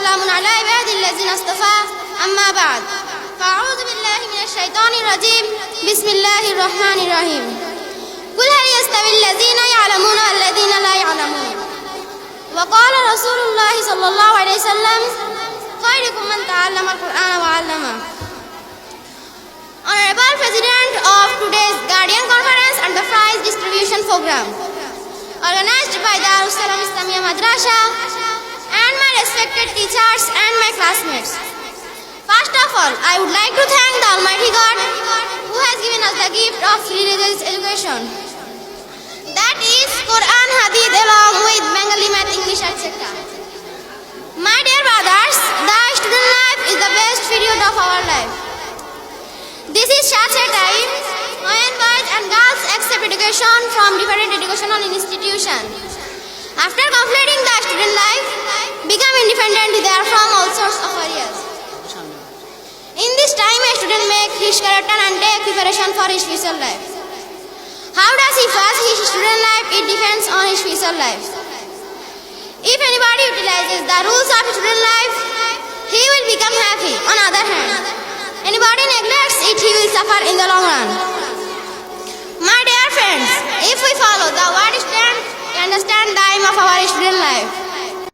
وسلام على عباد الذين اصطفى أما بعد فأعوذ بالله من الشيطان الرجيم بسم الله الرحمن الرحيم قل هل يستوي الذين يعلمون والذين لا يعلمون وقال رسول الله صلى الله عليه وسلم خيركم من تعلم القرآن وعلمه. Honorable President of today's Guardian Conference and the Prize Distribution Program, organized by Darus Salam Islamia Madrasa, and my respected teachers and my classmates. First of all, I would like to thank the Almighty God who has given us the gift of religious education. That is Quran, Hadith along with Bengali, Math, English, etc. My dear brothers, the student life is the best period of our life. This is such a time when boys and girls accept education from different educational institutions. After completing the student life, become independent therefrom all sorts of areas. In this time, a student makes his character and take preparation for his future life. How does he pass his student life? It depends on his future life. If anybody utilizes the rules of student life, he will become happy. On the other hand, anybody neglects it, he will suffer in the long run. My dear friends, if we follow the word stand, we understand the aim of our student life.